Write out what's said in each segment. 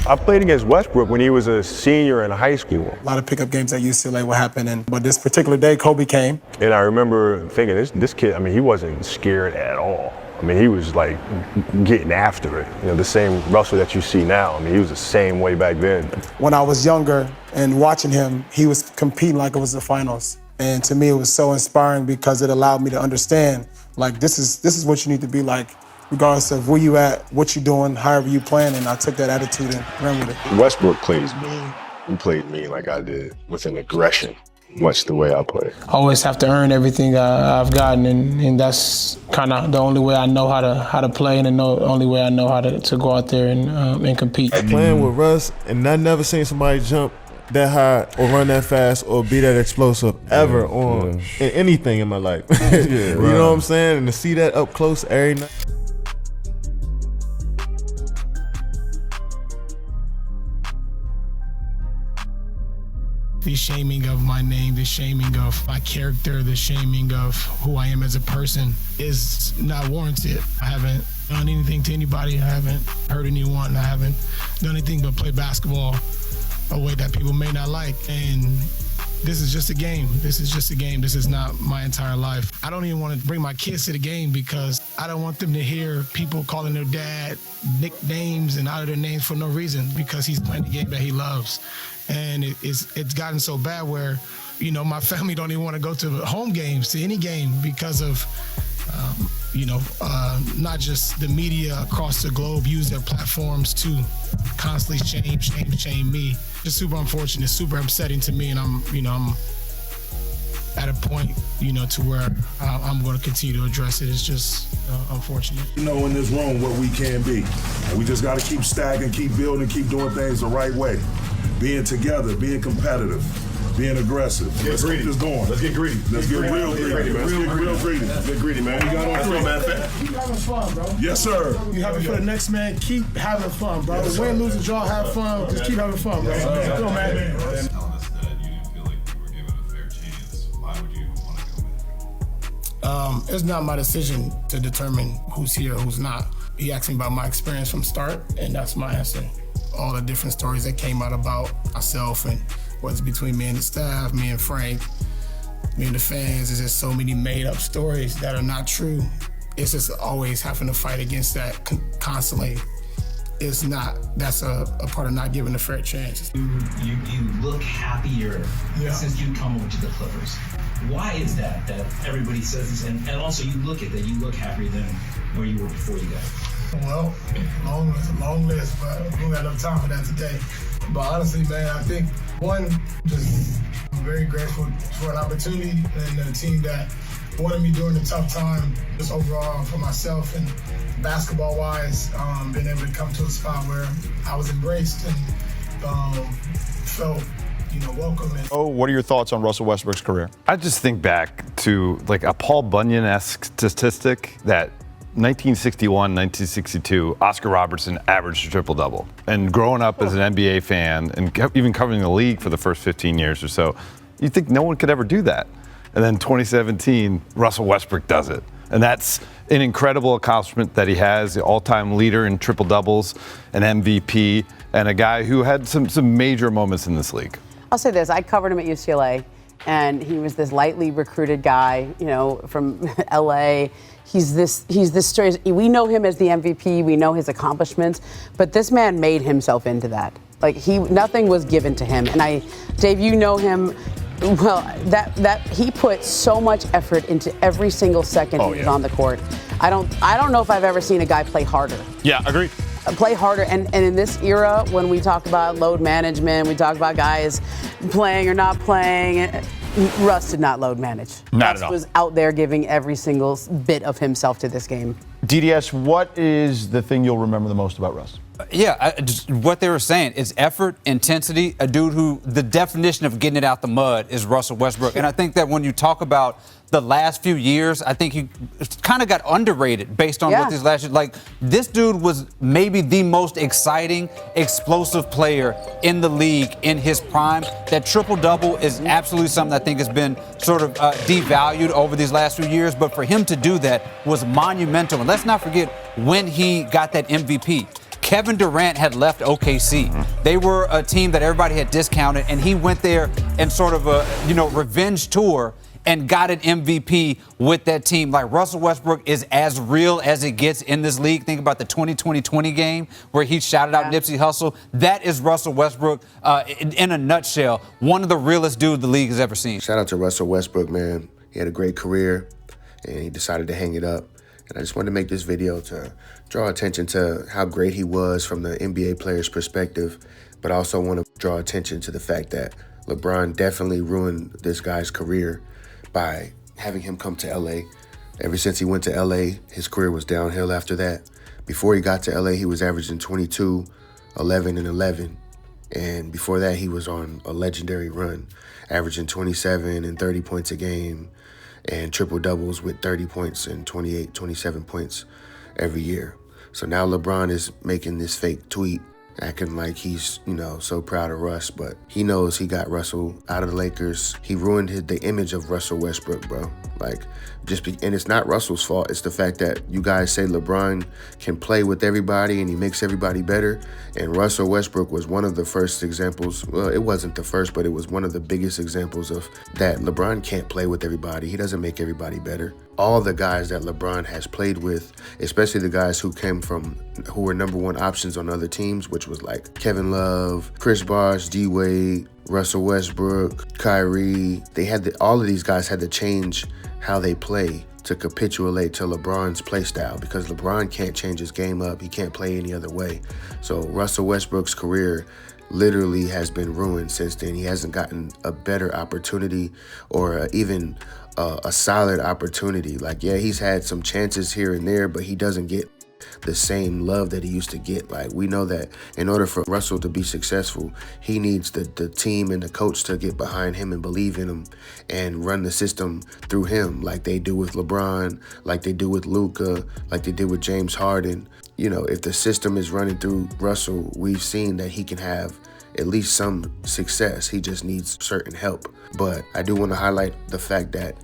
I played against Westbrook when he was a senior in high school. A lot of pickup games at UCLA were happening, but this particular day, Kobe came. And I remember thinking, this kid, I mean, he wasn't scared at all. I mean, he was like getting after it. You know, the same Russell that you see now. I mean, he was the same way back then. When I was younger and watching him, he was competing like it was the finals. And to me, it was so inspiring because it allowed me to understand, like, this is what you need to be like, regardless of where you at, what you're doing, however you playing, and I took that attitude and ran with it. Westbrook plays mean. He played mean like I did, with an aggression, much the way I play. I always have to earn everything I've gotten, and that's kind of the only way I know how to play, and the only way I know how to go out there and compete. Playing with Russ, and I never seen somebody jump that high or run that fast or be that explosive ever in anything in my life. You know what I'm saying? And to see that up close every night. The shaming of my name, the shaming of my character, the shaming of who I am as a person is not warranted. I haven't done anything to anybody. I haven't hurt anyone. I haven't done anything but play basketball a way that people may not like. And this is just a game. This is just a game. This is not my entire life. I don't even want to bring my kids to the game because I don't want them to hear people calling their dad nicknames and out of their names for no reason because he's playing the game that he loves. And it's gotten so bad where, you know, my family don't even want to go to home games, to any game because of, not just the media across the globe use their platforms to constantly shame me. It's super unfortunate, super upsetting to me, and I'm at a point, to where I'm going to continue to address it. It's just unfortunate. You know, in this room, what we can be. And we just got to keep stacking, keep building, keep doing things the right way. Being together, being competitive, being aggressive. Let's keep this going. Let's get greedy. Let's get real greedy, man. Let's get real greedy. Let's get greedy, man. We got on three, man. Keep having fun, bro. Yes, sir. You having for the next man, keep having fun, bro. Win, lose, draw, have fun. Just keep having fun, bro. Go, man. Telling us that you didn't feel like you were given a fair chance. Why would you want to come in? It's not my decision to determine who's here, who's not. He asked me about my experience from start, and that's my answer. All the different stories that came out about myself and what's between me and the staff, me and Frank, me and the fans, there's just so many made up stories that are not true. It's just always having to fight against that constantly. That's a part of not giving a fair chance. You look happier since you come over to the Clippers. Why is that everybody says this? And also you look at that, you look happier than where you were before you got it. Well, long list, but we don't got enough time for that today. But honestly, man, I think just I'm very grateful for an opportunity and a team that wanted me during the tough time, just overall for myself and basketball-wise, being able to come to a spot where I was embraced and felt welcome. Oh, what are your thoughts on Russell Westbrook's career? I just think back to like a Paul Bunyan-esque statistic that 1961, 1962, Oscar Robertson averaged a triple-double. And growing up as an NBA fan and even covering the league for the first 15 years or so, you'd think no one could ever do that. And then 2017, Russell Westbrook does it. And that's an incredible accomplishment that he has, the all-time leader in triple-doubles, an MVP, and a guy who had some major moments in this league. I'll say this, I covered him at UCLA, and he was this lightly recruited guy, from LA. He's this story. We know him as the MVP. We know his accomplishments, but this man made himself into that. Like nothing was given to him. And Dave, you know him well. That he put so much effort into every single second he was on the court. I don't know if I've ever seen a guy play harder. Yeah, agreed. Play harder, and in this era, when we talk about load management, we talk about guys playing or not playing. Russ did not load manage. Not at all. Russ was out there giving every single bit of himself to this game. DDS, what is the thing you'll remember the most about Russ? Just what they were saying is effort, intensity. A dude who the definition of getting it out the mud is Russell Westbrook. And I think that when you talk about the last few years, I think he kind of got underrated based on what these last years. Like, this dude was maybe the most exciting, explosive player in the league in his prime. That triple-double is absolutely something I think has been sort of devalued over these last few years. But for him to do that was monumental. And let's not forget when he got that MVP. Kevin Durant had left OKC. They were a team that everybody had discounted, and he went there in sort of a, revenge tour and got an MVP with that team. Like, Russell Westbrook is as real as it gets in this league. Think about the 2020 game where he shouted out Nipsey Hussle. That is Russell Westbrook in a nutshell. One of the realest dudes the league has ever seen. Shout out to Russell Westbrook, man. He had a great career, and he decided to hang it up. And I just wanted to make this video to draw attention to how great he was from the NBA player's perspective, but I also want to draw attention to the fact that LeBron definitely ruined this guy's career by having him come to LA. Ever since he went to LA, his career was downhill after that. Before he got to LA, he was averaging 22, 11, and 11. And before that, he was on a legendary run, averaging 27 and 30 points a game and triple doubles with 30 points and 28, 27 points every year. So now LeBron is making this fake tweet acting like he's, so proud of Russ, but he knows he got Russell out of the Lakers. He ruined the image of Russell Westbrook, bro. And it's not Russell's fault. It's the fact that you guys say LeBron can play with everybody and he makes everybody better. And Russell Westbrook was one of the first examples. Well, it wasn't the first, but it was one of the biggest examples of that. LeBron can't play with everybody. He doesn't make everybody better. All the guys that LeBron has played with, especially the guys who were number one options on other teams, which was like Kevin Love, Chris Bosh, D-Wade, Russell Westbrook, Kyrie. All of these guys had to change how they play to capitulate to LeBron's play style, because LeBron can't change his game up. He can't play any other way. So Russell Westbrook's career literally has been ruined since then. He hasn't gotten a better opportunity or even a solid opportunity. He's had some chances here and there, but he doesn't get the same love that he used to get. We know that in order for Russell to be successful, he needs the team and the coach to get behind him and believe in him and run the system through him, like they do with LeBron, like they do with Luka, like they did with James Harden. If the system is running through Russell, we've seen that he can have at least some success. He just needs certain help. But I do want to highlight the fact that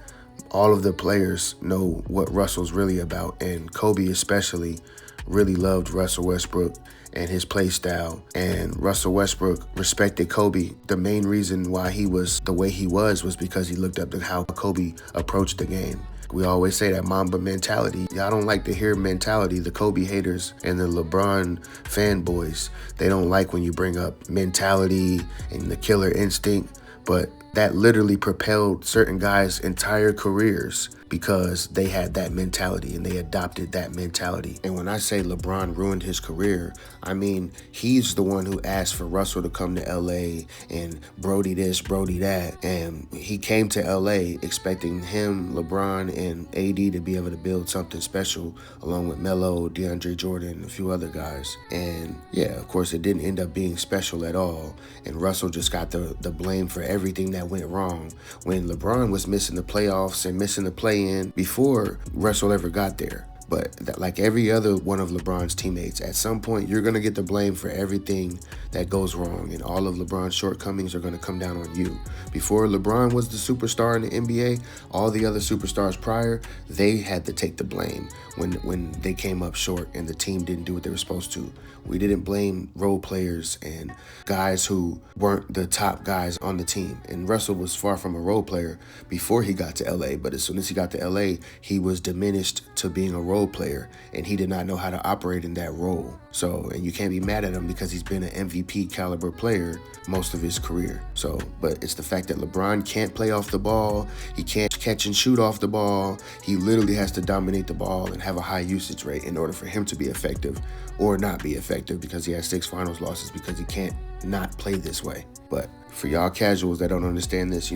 all of the players know what Russell's really about, and Kobe especially really loved Russell Westbrook and his play style. And Russell Westbrook respected Kobe. The main reason why he was the way he was because he looked up to how Kobe approached the game. We always say that Mamba mentality. Y'all don't like to hear mentality. The Kobe haters and the LeBron fanboys, they don't like when you bring up mentality and the killer instinct, but that literally propelled certain guys' entire careers because they had that mentality and they adopted that mentality. And when I say LeBron ruined his career, I mean, he's the one who asked for Russell to come to LA and Brody this, Brody that. And he came to LA expecting him, LeBron, and AD to be able to build something special along with Melo, DeAndre Jordan, and a few other guys. And yeah, of course, it didn't end up being special at all. And Russell just got the blame for everything that went wrong when LeBron was missing the playoffs and missing the play-in before Russell ever got there. But like every other one of LeBron's teammates, at some point you're going to get the blame for everything that goes wrong, and all of LeBron's shortcomings are going to come down on you. Before LeBron was the superstar in the NBA, all the other superstars prior, they had to take the blame when they came up short and the team didn't do what they were supposed to. We didn't blame role players and guys who weren't the top guys on the team. And Russell was far from a role player before he got to LA, but as soon as he got to LA, he was diminished to being a role player, and he did not know how to operate in that role. So, and you can't be mad at him because he's been an MVP caliber player most of his career. So, but it's the fact that LeBron can't play off the ball. He can't catch and shoot off the ball. He literally has to dominate the ball and have a high usage rate in order for him to be effective or not be effective, because he has 6 finals losses because he can't not play this way. But for y'all casuals that don't understand this,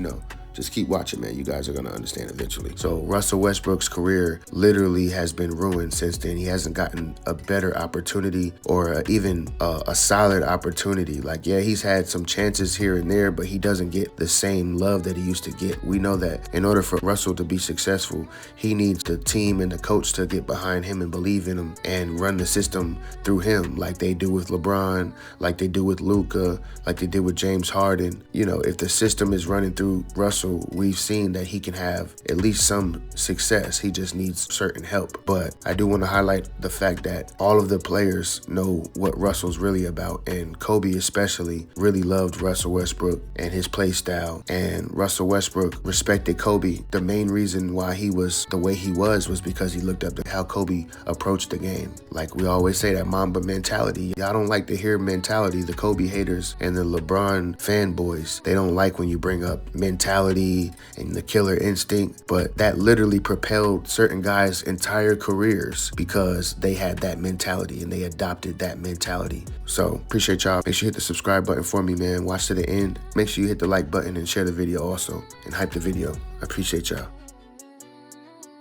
just keep watching, man. You guys are going to understand eventually. So Russell Westbrook's career literally has been ruined since then. He hasn't gotten a better opportunity or even a solid opportunity. He's had some chances here and there, but he doesn't get the same love that he used to get. We know that in order for Russell to be successful, he needs the team and the coach to get behind him and believe in him and run the system through him, like they do with LeBron, like they do with Luka, like they did with James Harden. If the system is running through Russell, Russell, we've seen that he can have at least some success. He just needs certain help. But I do want to highlight the fact that all of the players know what Russell's really about, and Kobe especially really loved Russell Westbrook and his play style. And Russell Westbrook respected Kobe. The main reason why he was the way he was because he looked up to how Kobe approached the game. Like we always say, that Mamba mentality. Y'all don't like to hear mentality. The Kobe haters and the LeBron fanboys, they don't like when you bring up mentality and the killer instinct, but that literally propelled certain guys' entire careers because they had that mentality and they adopted that mentality. So appreciate y'all. Make sure you hit the subscribe button for me, man. Watch to the end. Make sure you hit the like button and share the video also, and hype the video. I appreciate y'all.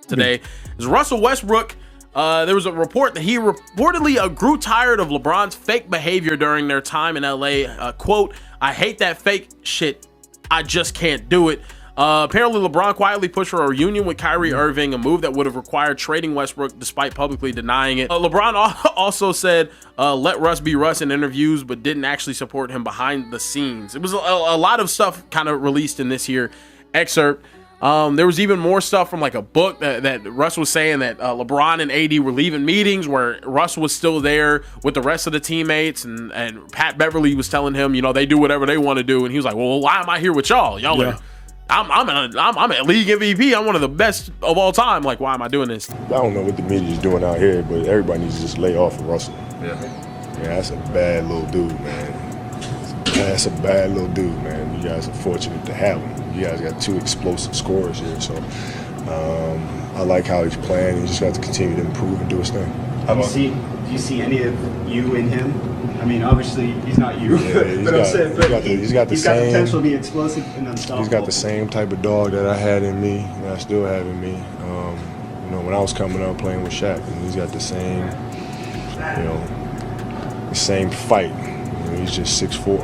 Today is Russell Westbrook. There was a report that he reportedly grew tired of LeBron's fake behavior during their time in LA. Quote, "I hate that fake shit. I just can't do it." Apparently, LeBron quietly pushed for a reunion with Kyrie Irving, a move that would have required trading Westbrook despite publicly denying it. LeBron also said, let Russ be Russ in interviews, but didn't actually support him behind the scenes. It was a lot of stuff kind of released in this here excerpt. There was even more stuff from like a book that Russ was saying that LeBron and AD were leaving meetings where Russ was still there with the rest of the teammates, and Pat Beverly was telling him, you know, they do whatever they want to do, and he was like, well, why am I here with y'all? Y'all are, I'm a league MVP. I'm one of the best of all time. Like, why am I doing this? I don't know what the media is doing out here, but everybody needs to just lay off of Russell. Yeah, that's a bad little dude, man. That's a bad little dude, man. You guys are fortunate to have him. You guys got two explosive scorers here, so I like how he's playing. He just got to continue to improve and do his thing. Do you see any of you in him? I mean, obviously he's not you, but he's got the potential to be explosive and unstoppable. He's got the same type of dog that I had in me, and I still have in me. You know, when I was coming up playing with Shaq, and he's got the same, you know, the same fight. You know, he's just 6'4".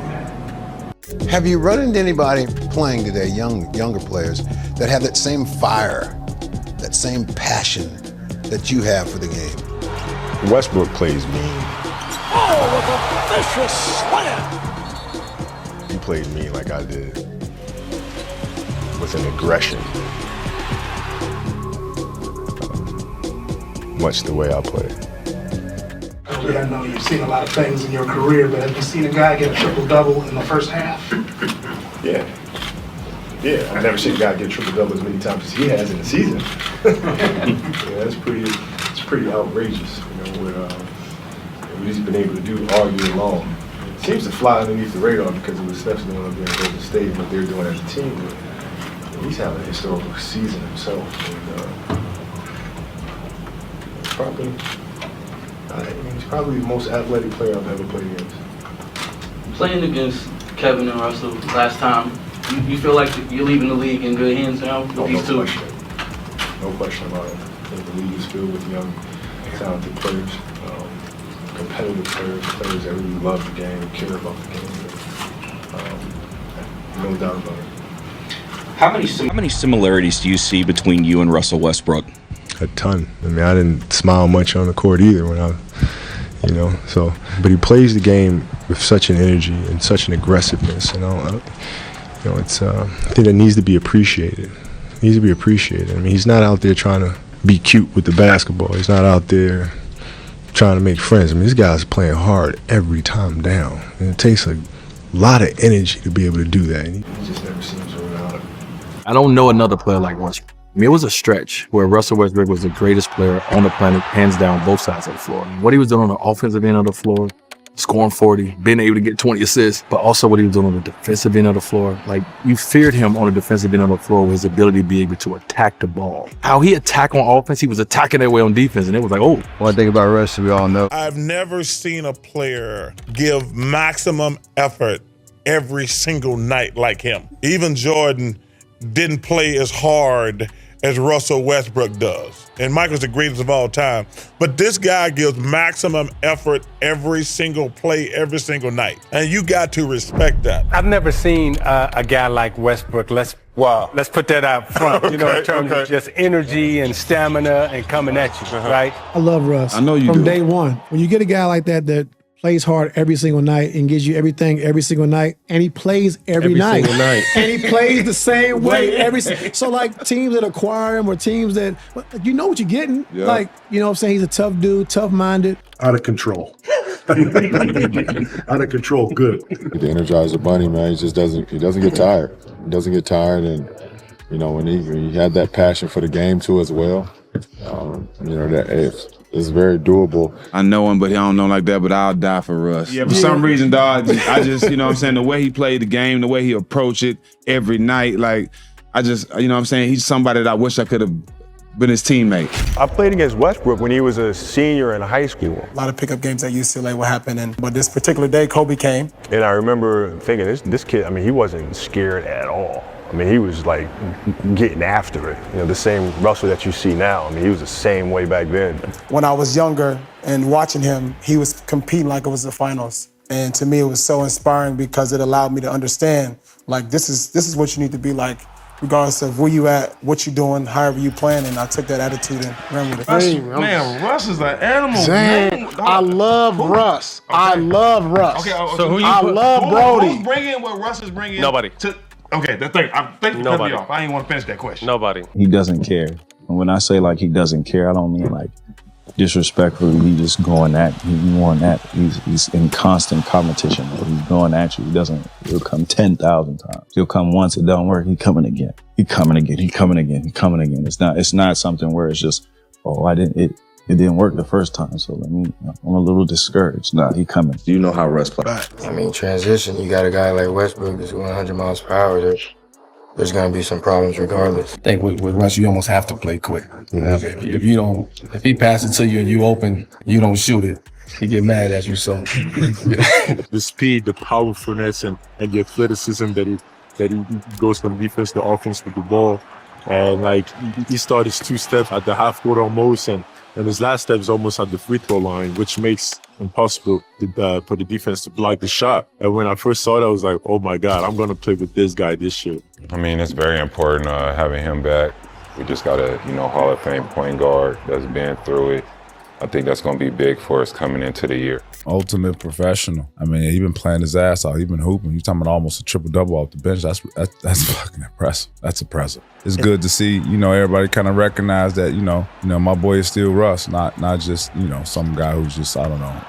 Have you run into anybody playing today, younger players, that have that same fire, that same passion that you have for the game? Westbrook plays mean. Oh, with a vicious slam! He played mean like I did, with an aggression, much the way I play. I know you've seen a lot of things in your career, but have you seen a guy get a triple-double in the first half? Yeah. Yeah, I've never seen a guy get a triple-double as many times as he has in the season. Yeah, it's pretty outrageous, you know, what he's been able to do all year long. It seems to fly underneath the radar because it was Steph's doing up there in Golden State and what they're doing as a team. But he's having a historical season himself. And, he's probably the most athletic player I've ever played against. Playing against Kevin and Russell last time, you feel like you're leaving the league in good hands now with these two? No question about it. I think the league is filled with young, talented players, competitive players that really love the game and care about the game. No doubt about it. How many similarities do you see between you and Russell Westbrook? A ton. I mean, I didn't smile much on the court either when but he plays the game with such an energy and such an aggressiveness, it's I think that needs to be appreciated. I mean, he's not out there trying to be cute with the basketball. He's not out there trying to make friends. I mean, this guy's playing hard every time down, and it takes a lot of energy to be able to do that. He just never seems to run out of it. I don't know another player like Westbrook. I mean, it was a stretch where Russell Westbrook was the greatest player on the planet, hands down, both sides of the floor. What he was doing on the offensive end of the floor, scoring 40, being able to get 20 assists, but also what he was doing on the defensive end of the floor. Like, you feared him on the defensive end of the floor with his ability to be able to attack the ball. How he attacked on offense, he was attacking that way on defense, and it was like, oh. One thing about Russ, we all know. I've never seen a player give maximum effort every single night like him. Even Jordan didn't play as hard as Russell Westbrook does. And Michael's the greatest of all time. But this guy gives maximum effort every single play, every single night. And you got to respect that. I've never seen a guy like Westbrook. Let's put that out front, in terms of just energy and stamina and coming at you, right? I love Russ. I know you From do. day one. When you get a guy like that plays hard every single night and gives you everything every single night, and he plays every night. Single night. And he plays the same way so like teams that acquire him or teams that, you know what you're getting. Yeah. Like, you know what I'm saying? He's a tough dude, tough-minded. Out of control. Out of control, good. The Energizer Bunny, man, he doesn't get tired. He doesn't get tired, and you know, when he had that passion for the game too as well, you know, that it's very doable. I know him, but he don't know like that, but I'll die for Russ. For some reason, dog, I just, you know what I'm saying, the way he played the game, the way he approached it every night, like, I just, you know what I'm saying, he's somebody that I wish I could have been his teammate. I played against Westbrook when he was a senior in high school. A lot of pickup games at UCLA were happening, but this particular day, Kobe came. And I remember thinking, this kid, I mean, he wasn't scared at all. I mean, he was like getting after it. You know, the same Russell that you see now. I mean, he was the same way back then. When I was younger and watching him, he was competing like it was the finals. And to me, it was so inspiring because it allowed me to understand, like, this is what you need to be like, regardless of where you at, what you doing, however you playing. And I took that attitude and ran with it. Man, Russ is an animal. Zane, I love Russ. Okay. I love Russ. Okay, so who you I love Brody. Who's bringing what Russ is bringing? Nobody. Okay, thanks for cutting me off. I didn't want to finish that question. Nobody. He doesn't care. And when I say like he doesn't care, I don't mean like disrespectfully. He just going at he's in constant competition. He's going at you. He'll come 10,000 times. He'll come once, it don't work, he coming again. He coming again. It's not something where it's just, it didn't work the first time, so I'm a little discouraged. Nah, he coming. Do you know how Russ plays? I mean, transition, you got a guy like Westbrook that's 100 miles per hour. There's going to be some problems regardless. I think with Russ, you almost have to play quick. If he passes it to you and you open, you don't shoot it, he get mad at you. So the speed, the powerfulness, and the athleticism that he goes from defense to offense with the ball. And like he started his 2 steps at the half court almost, and his last step is almost at the free throw line, which makes it impossible for the defense to block the shot. And when I first saw it, I was like, oh my God, I'm going to play with this guy this year. I mean, it's very important having him back. We just got a Hall of Fame point guard that's been through it. I think that's going to be big for us coming into the year. Ultimate professional. I mean, he's been playing his ass off. He's been hooping. You're talking about almost a triple-double off the bench. That's fucking impressive. That's impressive. It's good to see, everybody kind of recognize that, my boy is still Russ, not just, some guy who's just, I don't know,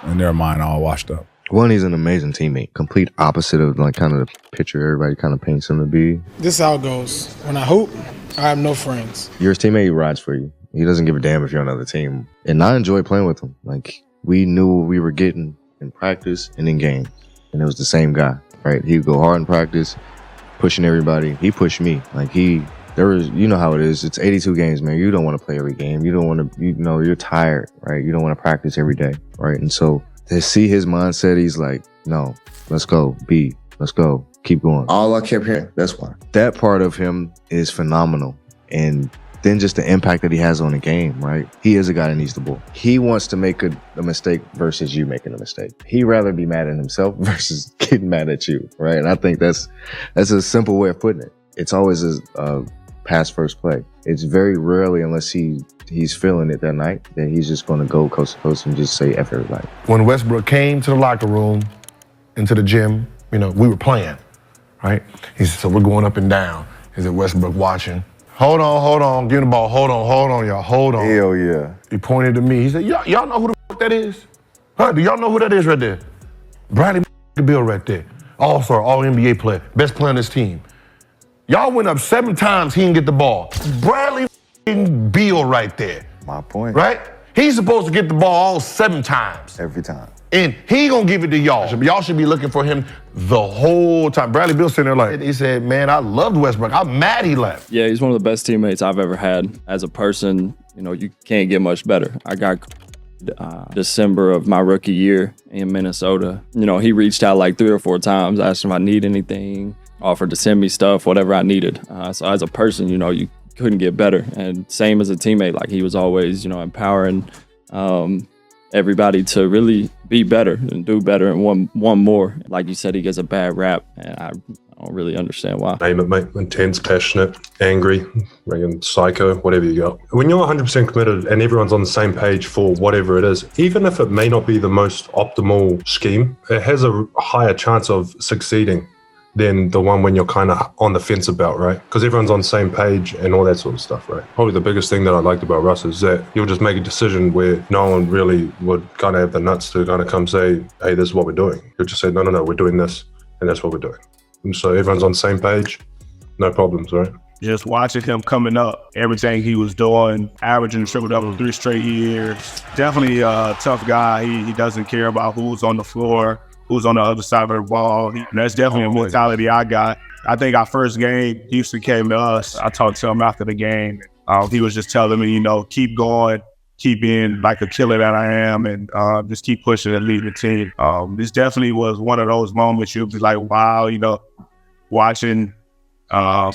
in their mind all washed up. One, he's an amazing teammate. Complete opposite of like kind of the picture everybody kind of paints him to be. This is how it goes. When I hoop, I have no friends. You're his teammate, he rides for you. He doesn't give a damn if you're on another team. And I enjoy playing with him. Like, we knew what we were getting in practice and in games. And it was the same guy, right? He'd go hard in practice, pushing everybody. He pushed me. Like, you know how it is. It's 82 games, man. You don't want to play every game. You don't want to, you're tired, right? You don't want to practice every day, right? And so to see his mindset, he's like, no, let's go, let's go, keep going. All I kept hearing, that's why. That part of him is phenomenal. And then just the impact that he has on the game, right? He is a guy that needs the ball. He wants to make a mistake versus you making a mistake. He'd rather be mad at himself versus getting mad at you, right? And I think that's a simple way of putting it. It's always a pass first play. It's very rarely, unless he's feeling it that night, that he's just going to go coast to coast and just say F everybody. When Westbrook came to the locker room, into the gym, we were playing, right? He said, so we're going up and down. He said, Westbrook watching. Hold on, give him the ball. Hold on, y'all, hold on. Hell yeah. He pointed to me. He said, y'all know who the fuck that is? Huh, do y'all know who that is right there? Bradley Beal right there. All-star, all-NBA player, best player on this team. Y'all went up 7 times, he didn't get the ball. Bradley Beal right there. My point. Right? He's supposed to get the ball all 7 times. Every time. And he gonna give it to y'all. Y'all should be looking for him the whole time. Bradley Beal sitting there like, he said, man, I loved Westbrook. I'm mad he left. Yeah, he's one of the best teammates I've ever had. As a person, you can't get much better. I got December of my rookie year in Minnesota. He reached out like 3 or 4 times, asked if I need anything, offered to send me stuff, whatever I needed. So as a person, you couldn't get better. And same as a teammate, like he was always, empowering everybody to really be better and do better and want more. Like you said, he gets a bad rap, and I I don't really understand why. Name it, mate. Intense, passionate, angry, psycho, whatever you got. When you're 100% committed and everyone's on the same page for whatever it is, even if it may not be the most optimal scheme, it has a higher chance of succeeding than the one when you're kind of on the fence about, right? Because everyone's on the same page and all that sort of stuff, right? Probably the biggest thing that I liked about Russ is that he'll just make a decision where no one really would kind of have the nuts to kind of come say, hey, this is what we're doing. He'll just say, no, we're doing this, and that's what we're doing. And so everyone's on the same page, no problems, right? Just watching him coming up, everything he was doing, averaging triple-double 3 straight years. Definitely a tough guy. He doesn't care about who's on the floor, who's on the other side of the ball. And that's definitely a mentality I got. I think our first game, Houston came to us. I talked to him after the game. He was just telling me, keep going, keep being like a killer that I am, and just keep pushing and leading the team. This definitely was one of those moments you'll be like, wow, watching a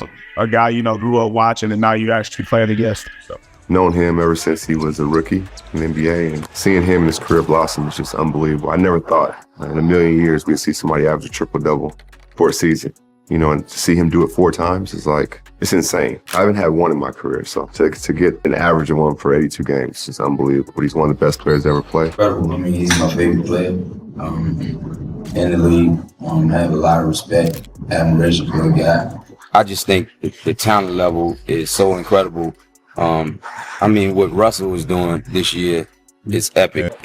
guy, grew up watching, and now you actually playing against him. So. Known him ever since he was a rookie in the NBA, and seeing him and his career blossom is just unbelievable. I never thought in a million years we'd see somebody average a triple-double for a season. And to see him do it 4 times is it's insane. I haven't had one in my career, so to get an average of one for 82 games is unbelievable. But he's one of the best players to ever play. Incredible. I mean, he's my favorite player in the league. I have a lot of respect, admiration for the guy. I just think the talent level is so incredible. What Russell was doing this year is epic.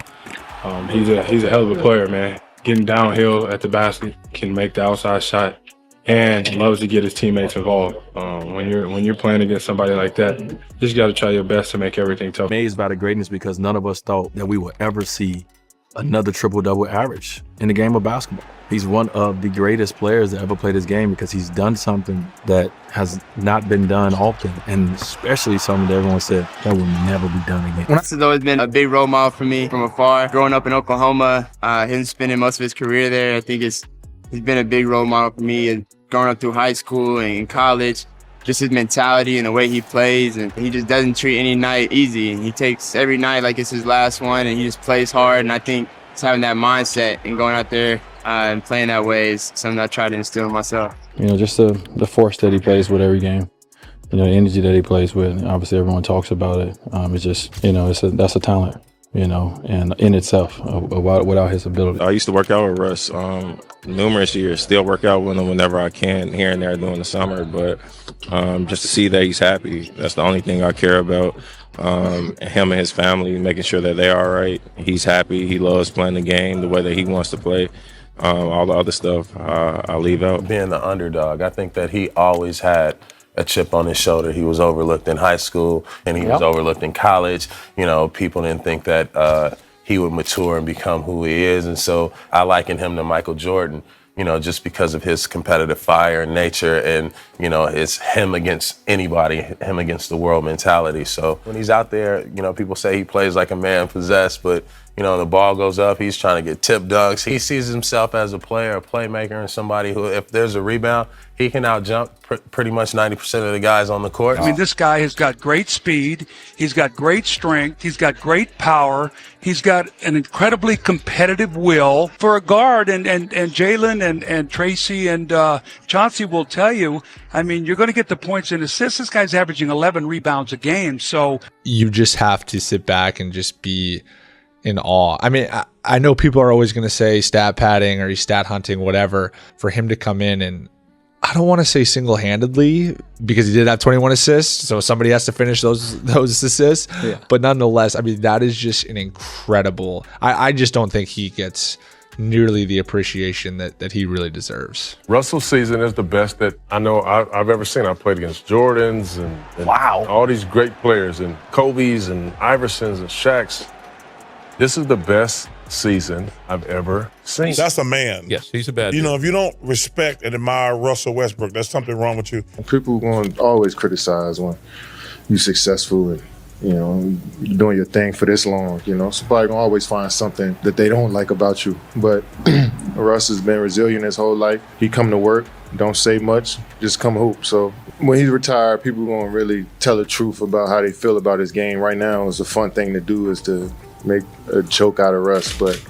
He's a hell of a player, man. Getting downhill at the basket, can make the outside shot, and loves to get his teammates involved. When you're playing against somebody like that, you just got to try your best to make everything tough. Amazed by the greatness because none of us thought that we would ever see another triple-double average in the game of basketball. He's one of the greatest players that ever played this game because he's done something that has not been done often, and especially something that everyone said that will never be done again. Russ has always been a big role model for me from afar. Growing up in Oklahoma, him spending most of his career there, I think he's been a big role model for me. And growing up through high school and in college, just his mentality and the way he plays, and he just doesn't treat any night easy. He takes every night like it's his last one, and he just plays hard. And I think just having that mindset and going out there and playing that way is something I try to instill in myself. Just the force that he plays with every game, the energy that he plays with. Obviously, everyone talks about it. It's just, that's a talent, and in itself, without his ability. I used to work out with Russ numerous years, still work out with him whenever I can, here and there during the summer. But just to see that he's happy, that's the only thing I care about. Him and his family, making sure that they're all right. He's happy. He loves playing the game the way that he wants to play. All the other stuff I'll leave out. Being the underdog, I think that he always had a chip on his shoulder. He was overlooked in high school and he was overlooked in college. People didn't think that he would mature and become who he is. And so I liken him to Michael Jordan, just because of his competitive fire and nature, and, it's him against anybody, him against the world mentality. So when he's out there, people say he plays like a man possessed, but the ball goes up, he's trying to get tip dunks. He sees himself as a player, a playmaker, and somebody who, if there's a rebound, he can out-jump pretty much 90% of the guys on the court. I mean, this guy has got great speed. He's got great strength. He's got great power. He's got an incredibly competitive will. For a guard, and Jalen and Tracy and Chauncey will tell you, I mean, you're going to get the points and assists. This guy's averaging 11 rebounds a game. So you just have to sit back and just be in awe. I mean, I know people are always going to say stat padding or he's stat hunting, whatever, for him to come in and, I don't want to say single-handedly because he did have 21 assists, so somebody has to finish those assists. Yeah. But nonetheless, I mean, that is just an incredible. I just don't think he gets nearly the appreciation that he really deserves. Russell's season is the best that I know I've ever seen. I played against Jordans and all these great players, and Kobe's and Iversons and Shaq's. This is the best season I've ever seen. That's a man. Yes, he's a bad dude. If you don't respect and admire Russell Westbrook, there's something wrong with you. People going to always criticize when you're successful and, you're doing your thing for this long, Somebody gonna always find something that they don't like about you. But Russ has been resilient his whole life. He come to work, don't say much, just come hoop. So when he's retired, people gonna really tell the truth about how they feel about his game. Right now, it's a fun thing to do is to make a joke out of Russ, but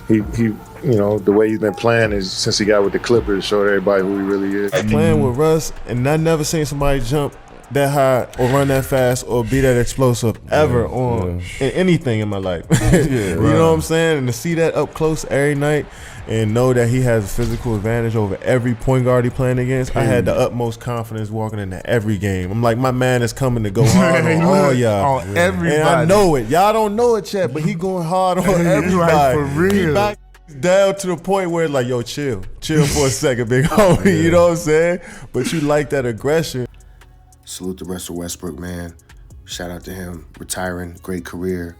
he, you know, the way he's been playing is since he got with the Clippers, showed everybody who he really is. Playing with Russ, and I never seen somebody jump that high or run that fast or be that explosive ever in anything in my life. You know what I'm saying? And to see that up close every night and know that he has a physical advantage over every point guard he playing against, I had the utmost confidence walking into every game. I'm like, my man is coming to go hard on all y'all. On everybody. And I know it. Y'all don't know it yet, but he going hard on everybody. Like, for real. He back down to the point where it's like, yo, chill for a second, big homie. You know what I'm saying? But you like that aggression. Salute to Russell Westbrook, man. Shout out to him. Retiring, great career.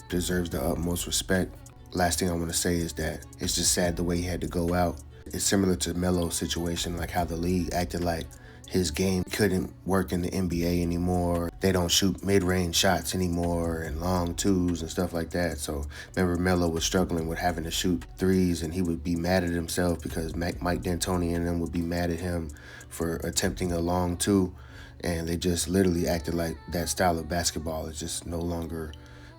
Deserves the utmost respect. Last thing I want to say is that it's just sad the way he had to go out. It's similar to Melo's situation, like how the league acted like his game couldn't work in the NBA anymore. They don't shoot mid-range shots anymore and long twos and stuff like that. So remember Melo was struggling with having to shoot threes, and he would be mad at himself because Mike D'Antoni and them would be mad at him for attempting a long two. And they just literally acted like that style of basketball is just no longer,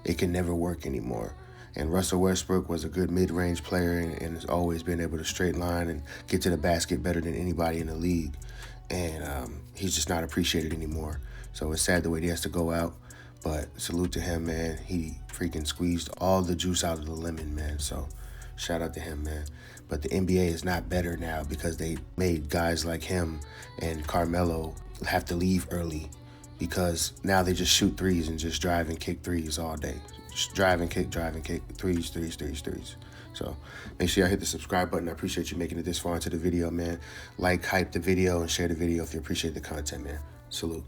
it can never work anymore. And Russell Westbrook was a good mid-range player and has always been able to straight line and get to the basket better than anybody in the league. And he's just not appreciated anymore. So it's sad the way he has to go out, but salute to him, man. He freaking squeezed all the juice out of the lemon, man. So shout out to him, man. But the NBA is not better now because they made guys like him and Carmelo have to leave early because now they just shoot threes and just drive and kick threes all day. Just drive and kick, threes. So make sure y'all hit the subscribe button. I appreciate you making it this far into the video, man. Like, hype the video, and share the video if you appreciate the content, man. Salute.